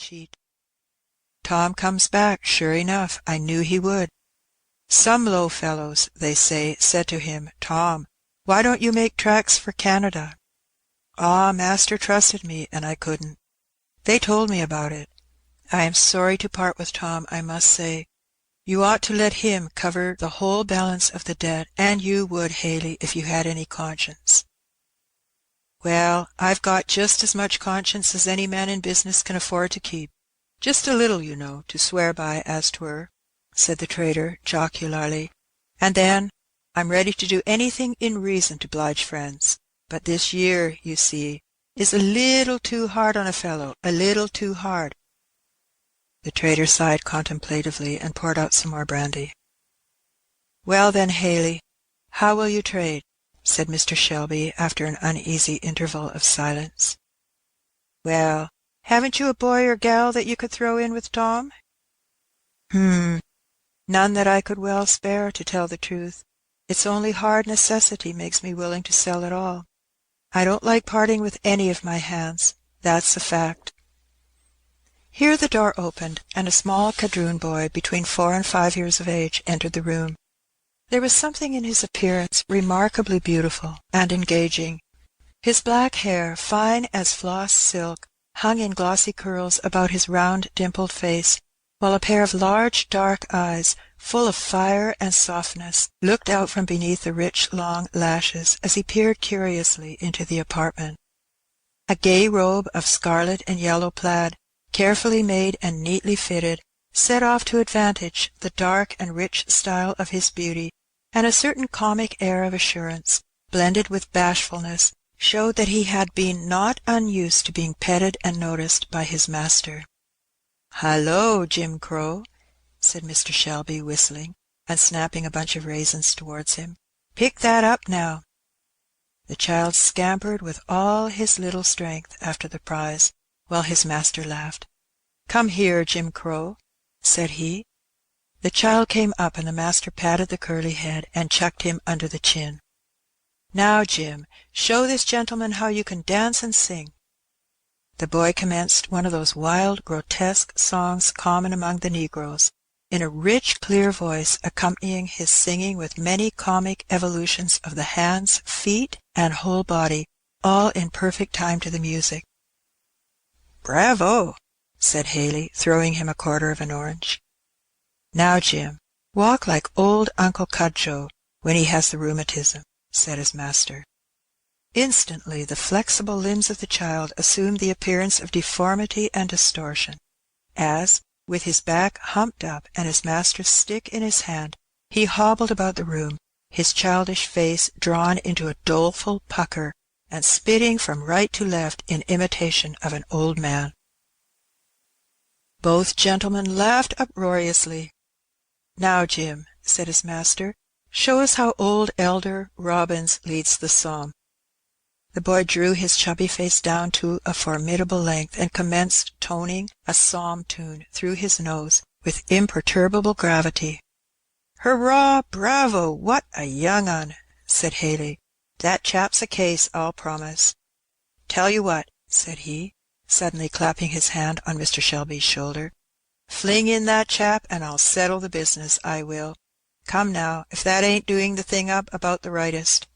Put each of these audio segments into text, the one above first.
cheat. Tom comes back, sure enough, I knew he would. Some low fellows, they say, said to him, Tom, why don't you make tracks for Canada? Ah, master trusted me, and I couldn't. They told me about it. I am sorry to part with Tom, I must say. You ought to let him cover the whole balance of the debt, and you would, Hayley, if you had any conscience. Well, I've got just as much conscience as any man in business can afford to keep. Just a little, you know, to swear by, as 'twere, said the trader, jocularly. And then, I'm ready to do anything in reason to 'blige friends. But this year, you see, is a little too hard on a fellow, a little too hard. The trader sighed contemplatively and poured out some more brandy. Well then, Hayley, how will you trade? Said Mr. Shelby, after an uneasy interval of silence. Well, haven't you a boy or gal that you could throw in with Tom? None that I could well spare, to tell the truth. It's only hard necessity makes me willing to sell it all. I don't like parting with any of my hands, that's a fact. Here the door opened, and a small quadroon boy, between 4 and 5 years of age, entered the room. There was something in his appearance remarkably beautiful and engaging. His black hair, fine as floss silk, hung in glossy curls about his round, dimpled face, while a pair of large, dark eyes, full of fire and softness, looked out from beneath the rich, long lashes as he peered curiously into the apartment. A gay robe of scarlet and yellow plaid, carefully made and neatly fitted, set off to advantage the dark and rich style of his beauty, and a certain comic air of assurance, blended with bashfulness, showed that he had been not unused to being petted and noticed by his master. "Hallo, Jim Crow," said Mr. Shelby, whistling, and snapping a bunch of raisins towards him. "Pick that up now." The child scampered with all his little strength after the prize, while his master laughed. "Come here, Jim Crow," said he. The child came up, and the master patted the curly head and chucked him under the chin. "Now, Jim, show this gentleman how you can dance and sing." The boy commenced one of those wild, grotesque songs common among the negroes, in a rich, clear voice, accompanying his singing with many comic evolutions of the hands, feet, and whole body, all in perfect time to the music. "Bravo!" said Hayley, throwing him a quarter of an orange. "Now, Jim, walk like old Uncle Cudjoe when he has the rheumatism," said his master. Instantly the flexible limbs of the child assumed the appearance of deformity and distortion, as, with his back humped up and his master's stick in his hand, he hobbled about the room, his childish face drawn into a doleful pucker, and spitting from right to left in imitation of an old man. Both gentlemen laughed uproariously. "Now, Jim," said his master, "show us how old Elder Robbins leads the psalm." The boy drew his chubby face down to a formidable length, and commenced toning a psalm tune through his nose with imperturbable gravity. "Hurrah! Bravo! What a young un!" said Hayley. "That chap's a case, I'll promise. Tell you what," said he, suddenly clapping his hand on Mr. Shelby's shoulder, "fling in that chap, and I'll settle the business, I will. Come now, if that ain't doing the thing up about the rightest."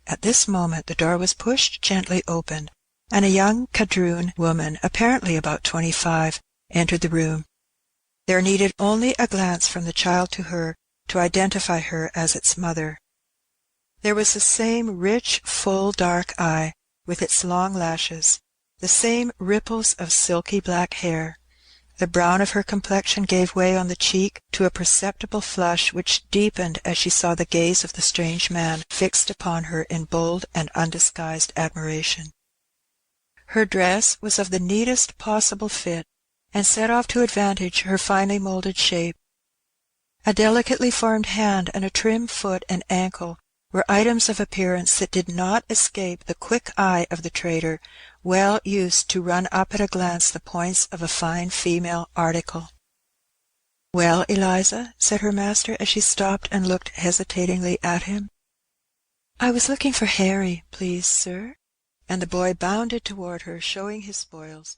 At this moment the door was pushed gently open, and a young quadroon woman, apparently about 25, entered the room. There needed only a glance from the child to her to identify her as its mother. There was the same rich, full, dark eye, with its long lashes, the same ripples of silky black hair. The brown of her complexion gave way on the cheek to a perceptible flush, which deepened as she saw the gaze of the strange man fixed upon her in bold and undisguised admiration. Her dress was of the neatest possible fit, and set off to advantage her finely moulded shape. A delicately formed hand and a trim foot and ankle were items of appearance that did not escape the quick eye of the trader, well used to run up at a glance the points of a fine female article. "Well, Eliza," said her master, as she stopped and looked hesitatingly at him. "I was looking for Harry, please, sir," and the boy bounded toward her, showing his spoils,